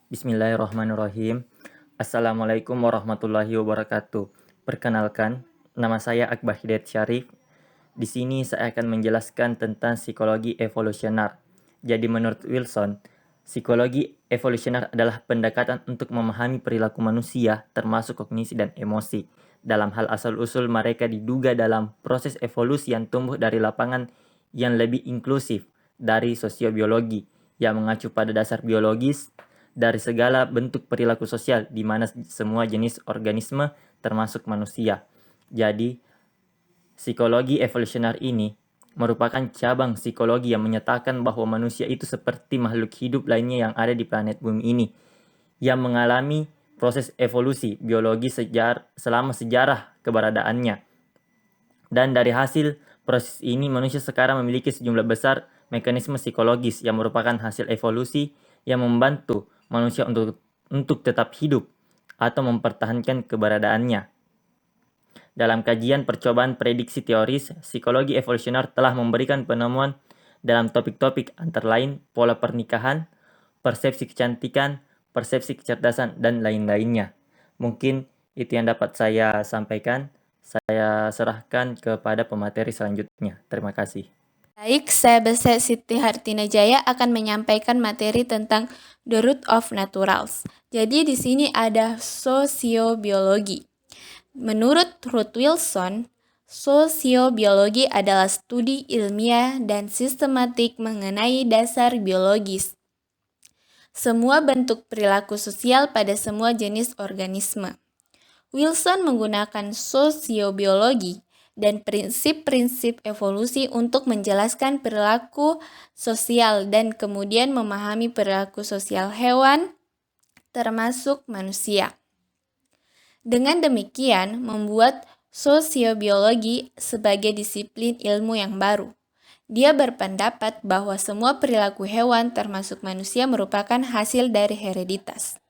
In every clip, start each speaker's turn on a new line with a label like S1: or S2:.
S1: Bismillahirrahmanirrahim. Assalamualaikum warahmatullahi wabarakatuh. Perkenalkan, nama saya Akbar Hidayat Syarif. Di sini saya akan menjelaskan tentang psikologi evolusioner. Jadi menurut Wilson, psikologi evolusioner adalah pendekatan untuk memahami perilaku manusia, termasuk kognisi dan emosi. Dalam hal asal-usul mereka diduga dalam proses evolusi yang tumbuh dari lapangan yang lebih inklusif dari sosiobiologi, yang mengacu pada dasar biologis dari segala bentuk perilaku sosial di mana semua jenis organisme termasuk manusia. Jadi, psikologi evolusioner ini merupakan cabang psikologi yang menyatakan bahwa manusia itu seperti makhluk hidup lainnya yang ada di planet bumi ini, yang mengalami proses evolusi biologi selama sejarah keberadaannya. Dan dari hasil proses ini, manusia sekarang memiliki sejumlah besar mekanisme psikologis yang merupakan hasil evolusi yang membantu manusia untuk tetap hidup atau mempertahankan keberadaannya. Dalam kajian percobaan prediksi teoris, psikologi evolusioner telah memberikan penemuan dalam topik-topik antara lain pola pernikahan, persepsi kecantikan, persepsi kecerdasan, dan lain-lainnya. Mungkin itu yang dapat saya sampaikan. Saya serahkan kepada pemateri selanjutnya. Terima kasih.
S2: Baik, saya Bese Siti Hartinajaya akan menyampaikan materi tentang The Root of Naturals. Jadi di sini ada sosiobiologi. Menurut Ruth Wilson, sosiobiologi adalah studi ilmiah dan sistematik mengenai dasar biologis semua bentuk perilaku sosial pada semua jenis organisme. Wilson menggunakan sosiobiologi dan prinsip-prinsip evolusi untuk menjelaskan perilaku sosial dan kemudian memahami perilaku sosial hewan, termasuk manusia. Dengan demikian, membuat sosiobiologi sebagai disiplin ilmu yang baru. Dia berpendapat bahwa semua perilaku hewan termasuk manusia merupakan hasil dari hereditas,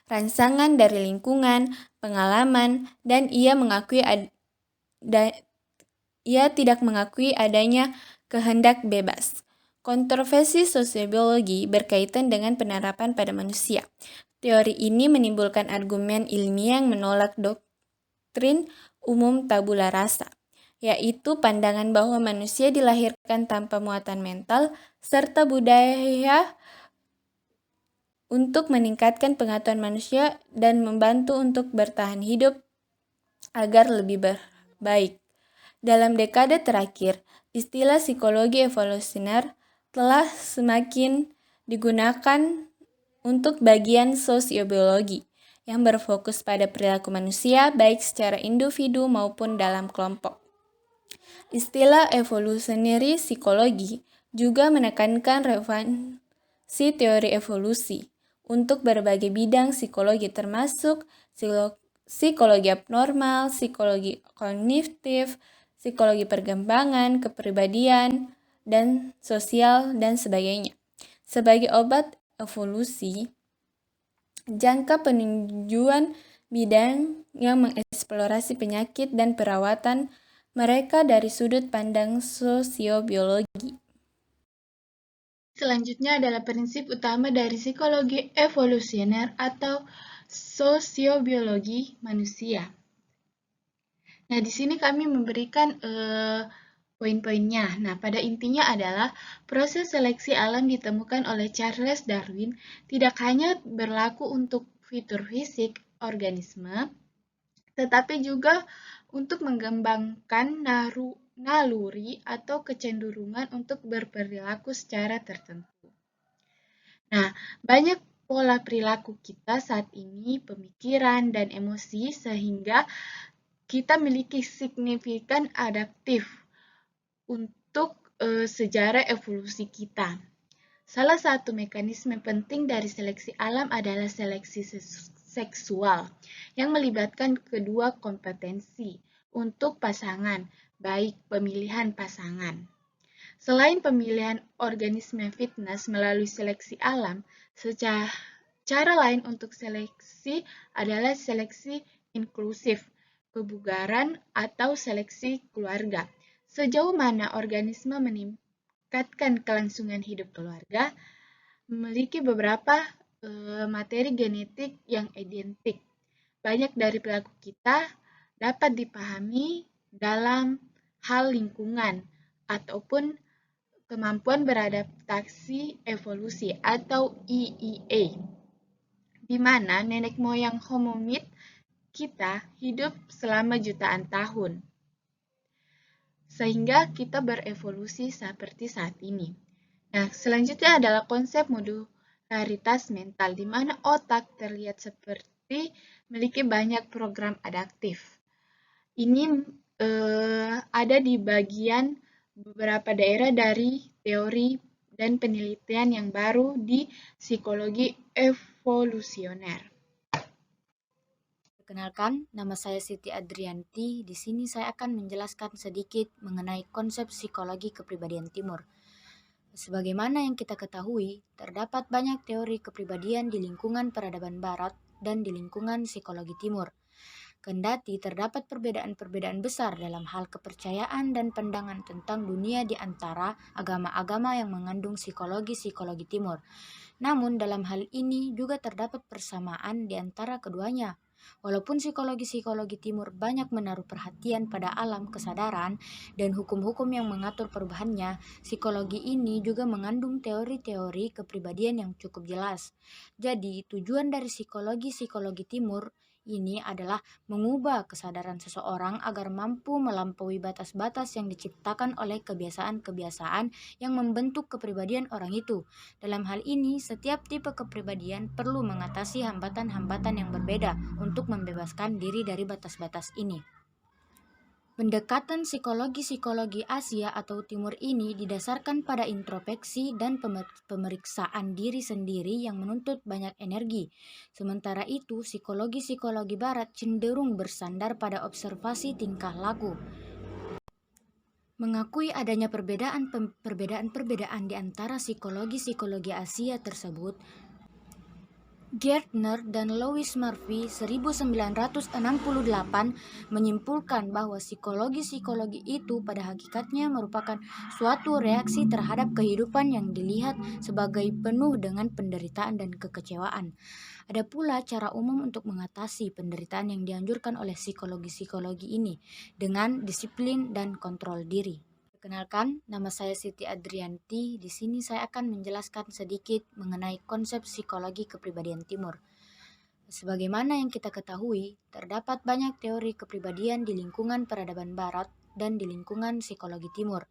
S2: rangsangan dari lingkungan, pengalaman, dan ia tidak mengakui adanya kehendak bebas. Kontroversi sosiobiologi berkaitan dengan penerapan pada manusia. Teori ini menimbulkan argumen ilmiah yang menolak doktrin umum tabula rasa, yaitu pandangan bahwa manusia dilahirkan tanpa muatan mental, serta budaya untuk meningkatkan pengetahuan manusia dan membantu untuk bertahan hidup agar lebih baik. Dalam dekade terakhir, istilah psikologi evolusioner telah semakin digunakan untuk bagian sosiobiologi yang berfokus pada perilaku manusia baik secara individu maupun dalam kelompok. Istilah evolutionary psikologi juga menekankan relevansi teori evolusi untuk berbagai bidang psikologi termasuk psikologi abnormal, psikologi kognitif, psikologi perkembangan, kepribadian, dan sosial, dan sebagainya. Sebagai obat evolusi, jangka peninjauan bidang yang mengeksplorasi penyakit dan perawatan mereka dari sudut pandang sosiobiologi.
S3: Selanjutnya adalah prinsip utama dari psikologi evolusioner atau sosiobiologi manusia. Nah, di sini kami memberikan poin-poinnya. Nah, pada intinya adalah proses seleksi alam ditemukan oleh Charles Darwin tidak hanya berlaku untuk fitur fisik organisme, tetapi juga untuk mengembangkan naluri atau kecenderungan untuk berperilaku secara tertentu. Nah, banyak pola perilaku kita saat ini, pemikiran dan emosi, sehingga kita memiliki signifikan adaptif untuk sejarah evolusi kita. Salah satu mekanisme penting dari seleksi alam adalah seleksi seksual yang melibatkan kedua kompetensi untuk pasangan, baik pemilihan pasangan. Selain pemilihan organisme fitness melalui seleksi alam, cara lain untuk seleksi adalah seleksi inklusif, kebugaran, atau seleksi keluarga. Sejauh mana organisme meningkatkan kelangsungan hidup keluarga, memiliki beberapa materi genetik yang identik. Banyak dari perilaku kita dapat dipahami dalam hal lingkungan ataupun kemampuan beradaptasi evolusi atau EEA, di mana nenek moyang hominid kita hidup selama jutaan tahun, sehingga kita berevolusi seperti saat ini. Nah, selanjutnya adalah konsep modularitas mental, di mana otak terlihat seperti memiliki banyak program adaptif. Ini ada di bagian beberapa daerah dari teori dan penelitian yang baru di psikologi evolusioner.
S4: Perkenalkan, nama saya Siti Adrianti. Di sini saya akan menjelaskan sedikit mengenai konsep psikologi kepribadian timur. Sebagaimana yang kita ketahui, terdapat banyak teori kepribadian di lingkungan peradaban barat dan di lingkungan psikologi timur. Kendati terdapat perbedaan-perbedaan besar dalam hal kepercayaan dan pandangan tentang dunia di antara agama-agama yang mengandung psikologi timur. Namun dalam hal ini juga terdapat persamaan di antara keduanya. Walaupun psikologi timur banyak menaruh perhatian pada alam kesadaran dan hukum-hukum yang mengatur perubahannya, psikologi ini juga mengandung teori-teori kepribadian yang cukup jelas. Jadi, tujuan dari psikologi timur ini adalah mengubah kesadaran seseorang agar mampu melampaui batas-batas yang diciptakan oleh kebiasaan-kebiasaan yang membentuk kepribadian orang itu. Dalam hal ini, setiap tipe kepribadian perlu mengatasi hambatan-hambatan yang berbeda untuk membebaskan diri dari batas-batas ini. Pendekatan psikologi Asia atau Timur ini didasarkan pada introspeksi dan pemeriksaan diri sendiri yang menuntut banyak energi. Sementara itu, psikologi Barat cenderung bersandar pada observasi tingkah laku. Mengakui adanya perbedaan di antara psikologi Asia tersebut, Gardner dan Louis Murphy 1968 menyimpulkan bahwa psikologi itu pada hakikatnya merupakan suatu reaksi terhadap kehidupan yang dilihat sebagai penuh dengan penderitaan dan kekecewaan. Ada pula cara umum untuk mengatasi penderitaan yang dianjurkan oleh psikologi ini dengan disiplin dan kontrol diri. Perkenalkan, nama saya Siti Adrianti. Di sini saya akan menjelaskan sedikit mengenai konsep psikologi kepribadian timur. Sebagaimana yang kita ketahui, terdapat banyak teori kepribadian di lingkungan peradaban barat dan di lingkungan psikologi timur.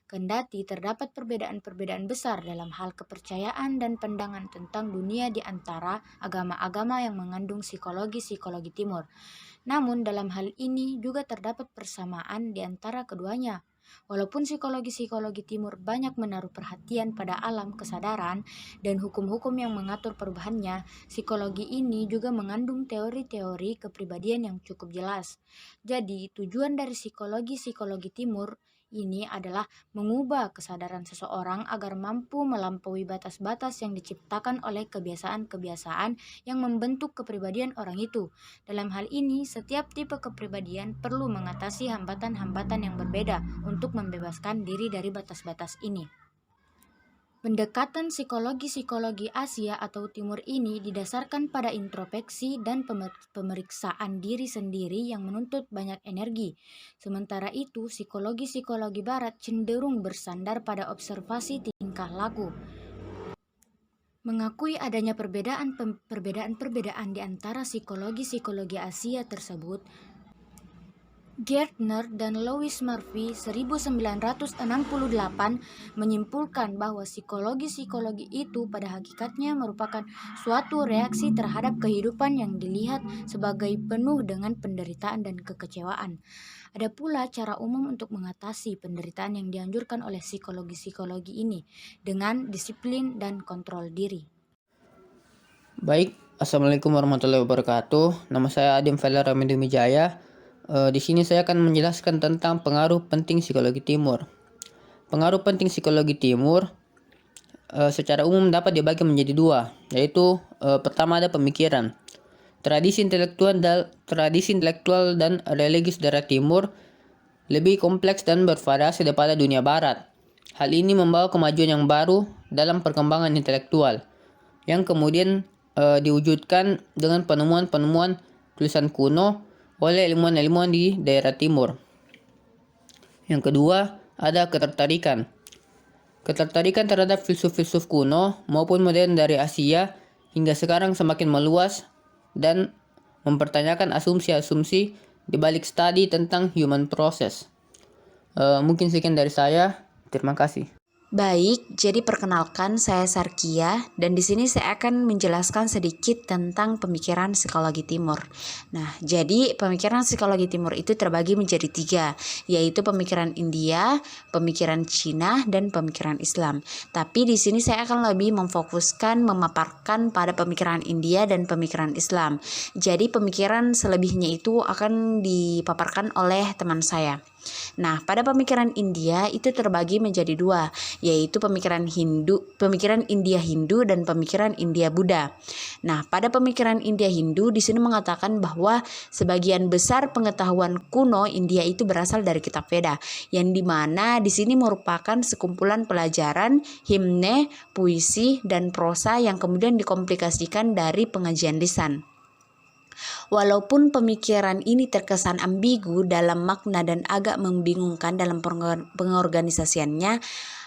S4: Kendati terdapat perbedaan-perbedaan besar dalam hal kepercayaan dan pandangan tentang dunia di antara agama-agama yang mengandung psikologi timur. Namun dalam hal ini juga terdapat persamaan di antara keduanya. Walaupun psikologi timur banyak menaruh perhatian pada alam kesadaran dan hukum-hukum yang mengatur perubahannya, psikologi ini juga mengandung teori-teori kepribadian yang cukup jelas. Jadi, tujuan dari psikologi timur ini adalah mengubah kesadaran seseorang agar mampu melampaui batas-batas yang diciptakan oleh kebiasaan-kebiasaan yang membentuk kepribadian orang itu. Dalam hal ini, setiap tipe kepribadian perlu mengatasi hambatan-hambatan yang berbeda untuk membebaskan diri dari batas-batas ini. Pendekatan psikologi Asia atau Timur ini didasarkan pada introspeksi dan pemeriksaan diri sendiri yang menuntut banyak energi. Sementara itu, psikologi Barat cenderung bersandar pada observasi tingkah laku. Mengakui adanya perbedaan di antara psikologi Asia tersebut, Gardner dan Louis Murphy 1968 menyimpulkan bahwa psikologi itu pada hakikatnya merupakan suatu reaksi terhadap kehidupan yang dilihat sebagai penuh dengan penderitaan dan kekecewaan. Ada pula cara umum untuk mengatasi penderitaan yang dianjurkan oleh psikologi ini dengan disiplin dan kontrol diri.
S5: Baik, Assalamualaikum warahmatullahi wabarakatuh. Nama saya Adim Failar Ramidu Mijaya. Di sini saya akan menjelaskan tentang pengaruh penting psikologi timur. Pengaruh penting psikologi timur secara umum dapat dibagi menjadi dua, yaitu pertama ada pemikiran. Tradisi intelektual dan religius daerah timur lebih kompleks dan bervariasi daripada dunia barat. Hal ini membawa kemajuan yang baru dalam perkembangan intelektual, yang kemudian diwujudkan dengan penemuan-penemuan tulisan kuno oleh ilmuwan-ilmuwan di daerah timur. Yang kedua, ada ketertarikan. Ketertarikan terhadap filsuf-filsuf kuno maupun modern dari Asia hingga sekarang semakin meluas dan mempertanyakan asumsi-asumsi di balik studi tentang human process. Mungkin sekian dari saya. Terima kasih.
S4: Baik, jadi perkenalkan saya Sarkia dan di sini saya akan menjelaskan sedikit tentang pemikiran psikologi timur. Nah, jadi pemikiran psikologi timur itu terbagi menjadi 3, yaitu pemikiran India, pemikiran Cina, dan pemikiran Islam. Tapi di sini saya akan lebih memfokuskan memaparkan pada pemikiran India dan pemikiran Islam. Jadi pemikiran selebihnya itu akan dipaparkan oleh teman saya. Nah, pada pemikiran India itu terbagi menjadi 2, yaitu pemikiran India Hindu dan pemikiran India Buddha. Nah, pada pemikiran India Hindu di sini mengatakan bahwa sebagian besar pengetahuan kuno India itu berasal dari kitab Veda, yang dimana di sini merupakan sekumpulan pelajaran, himne, puisi, dan prosa yang kemudian dikomplikasikan dari pengajian lisan. Walaupun pemikiran ini terkesan ambigu dalam makna dan agak membingungkan dalam pengorganisasiannya,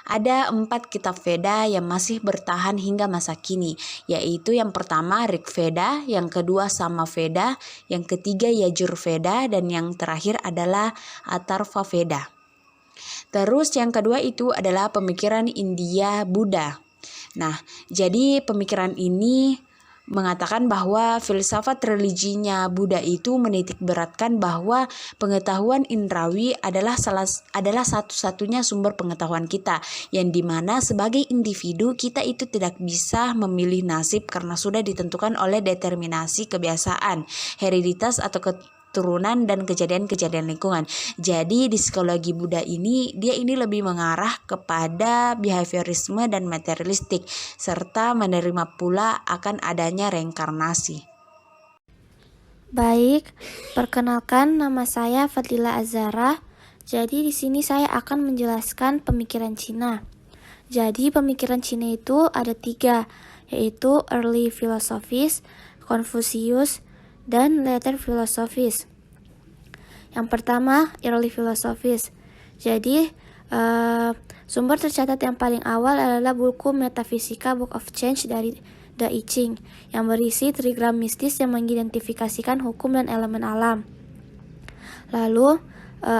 S4: ada 4 kitab Veda yang masih bertahan hingga masa kini, yaitu yang pertama Rig Veda, yang kedua Sama Veda, yang ketiga Yajur Veda, dan yang terakhir adalah Atharva Veda. Terus yang kedua itu adalah pemikiran India Buddha. Nah, jadi pemikiran ini mengatakan bahwa filsafat religinya Buddha itu menitik beratkan bahwa pengetahuan indrawi adalah satu-satunya sumber pengetahuan kita, yang dimana sebagai individu kita itu tidak bisa memilih nasib karena sudah ditentukan oleh determinasi kebiasaan, hereditas atau keturunan dan kejadian-kejadian lingkungan. Jadi di psikologi Buddha ini dia lebih mengarah kepada behaviorisme dan materialistik serta menerima pula akan adanya reinkarnasi.
S6: Baik, perkenalkan nama saya Fadlila Azara. Jadi di sini saya akan menjelaskan pemikiran Cina. Jadi pemikiran Cina itu ada 3, yaitu Early Philosophies, Confucius, dan Later Philosophies. Yang pertama, Early Philosophies. Jadi sumber tercatat yang paling awal adalah buku Metafisika Book of Change dari The I Ching yang berisi trigram mistis yang mengidentifikasikan hukum dan elemen alam. Lalu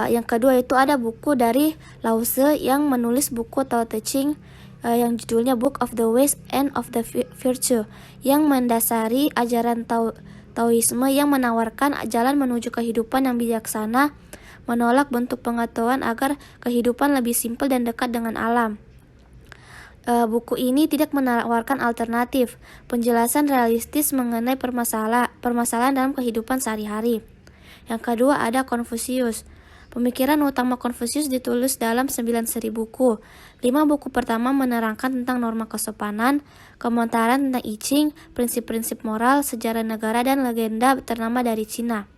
S6: yang kedua itu ada buku dari Lao Tzu yang menulis buku Tao Te Ching yang judulnya Book of the Ways and of the Virtue yang mendasari ajaran Taoisme yang menawarkan jalan menuju kehidupan yang bijaksana, menolak bentuk pengetahuan agar kehidupan lebih simpel dan dekat dengan alam. Buku ini tidak menawarkan alternatif, penjelasan realistis mengenai permasalahan dalam kehidupan sehari-hari. Yang kedua ada Confucius. Pemikiran utama Confucius ditulis dalam 9 seri buku. 5 buku pertama menerangkan tentang norma kesopanan, komentaran tentang I Ching, prinsip-prinsip moral, sejarah negara, dan legenda ternama dari Cina.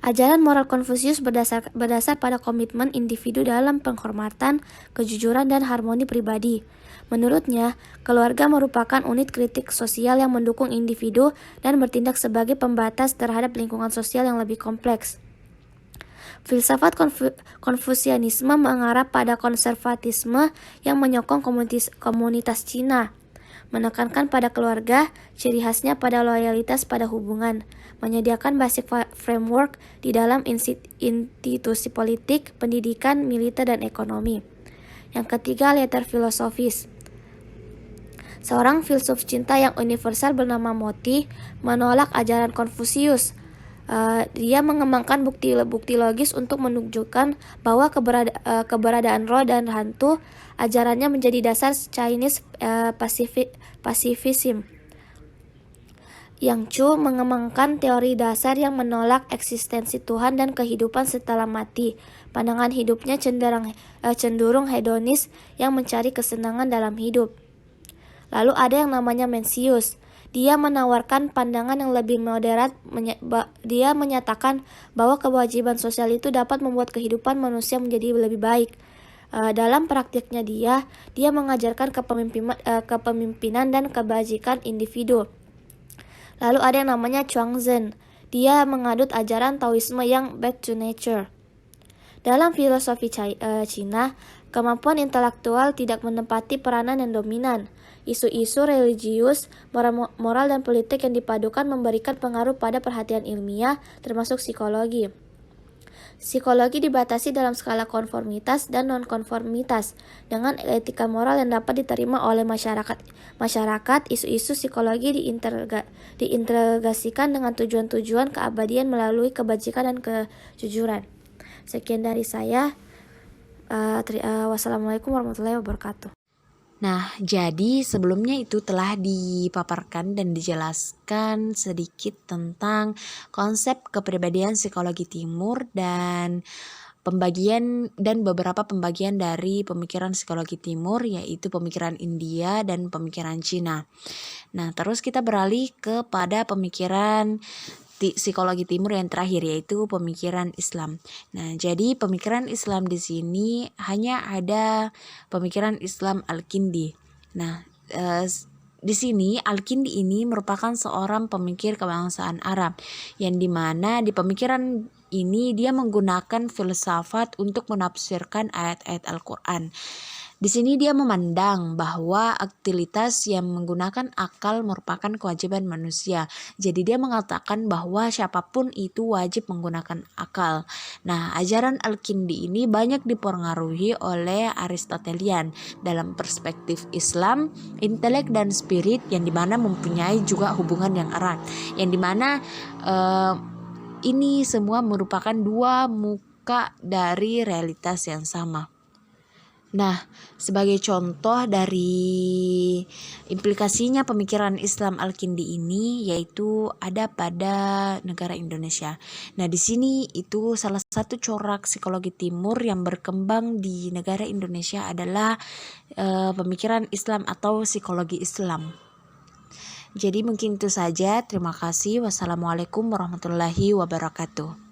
S6: Ajaran moral Confucius berdasar pada komitmen individu dalam penghormatan, kejujuran, dan harmoni pribadi. Menurutnya, keluarga merupakan unit kritik sosial yang mendukung individu dan bertindak sebagai pembatas terhadap lingkungan sosial yang lebih kompleks. Filsafat Konfusianisme mengarah pada konservatisme yang menyokong komunitas Cina, menekankan pada keluarga, ciri khasnya pada loyalitas pada hubungan, menyediakan basic framework di dalam institusi politik, pendidikan, militer, dan ekonomi. Yang ketiga, Later Philosophies. Seorang filsuf cinta yang universal bernama Moti menolak ajaran Konfusius. Dia mengembangkan bukti logis untuk menunjukkan bahwa keberadaan roh dan hantu. Ajarannya menjadi dasar Chinese pacifism. Yang Chu mengembangkan teori dasar yang menolak eksistensi Tuhan dan kehidupan setelah mati. Pandangan hidupnya cenderung hedonis yang mencari kesenangan dalam hidup. Lalu ada yang namanya Mencius. Dia menawarkan pandangan yang lebih moderat. Dia menyatakan bahwa kewajiban sosial itu dapat membuat kehidupan manusia menjadi lebih baik. Dalam praktiknya dia mengajarkan kepemimpinan dan kebajikan individu. Lalu ada yang namanya Chuang-Tzu. Dia mengadut ajaran Taoisme yang back to nature. Dalam filosofi Cina, kemampuan intelektual tidak menempati peranan yang dominan. Isu-isu religius, moral dan politik yang dipadukan memberikan pengaruh pada perhatian ilmiah, termasuk psikologi. Psikologi dibatasi dalam skala konformitas dan nonkonformitas. Dengan etika moral yang dapat diterima oleh masyarakat, isu-isu psikologi diintegrasikan dengan tujuan-tujuan keabadian melalui kebajikan dan kejujuran. Sekian dari saya. Wassalamualaikum warahmatullahi wabarakatuh.
S4: Nah, jadi sebelumnya itu telah dipaparkan dan dijelaskan sedikit tentang konsep kepribadian psikologi timur dan beberapa pembagian dari pemikiran psikologi timur, yaitu pemikiran India dan pemikiran Cina. Nah, terus kita beralih kepada pemikiran psikologi timur yang terakhir, yaitu pemikiran Islam. Nah, jadi pemikiran Islam di sini hanya ada pemikiran Islam Al-Kindi. Nah, di sini Al-Kindi ini merupakan seorang pemikir kebangsaan Arab, yang dimana di pemikiran ini dia menggunakan filsafat untuk menafsirkan ayat-ayat Al-Quran. Di sini dia memandang bahwa aktivitas yang menggunakan akal merupakan kewajiban manusia. Jadi dia mengatakan bahwa siapapun itu wajib menggunakan akal. Nah, ajaran Al-Kindi ini banyak dipengaruhi oleh Aristotelian. Dalam perspektif Islam, intelek dan spirit yang dimana mempunyai juga hubungan yang erat. Yang dimana ini semua merupakan dua muka dari realitas yang sama. Nah, sebagai contoh dari implikasinya pemikiran Islam Al-Kindi ini, yaitu ada pada negara Indonesia. Nah, di sini itu salah satu corak psikologi timur yang berkembang di negara Indonesia adalah pemikiran Islam atau psikologi Islam. Jadi mungkin itu saja. Terima kasih. Wassalamualaikum warahmatullahi wabarakatuh.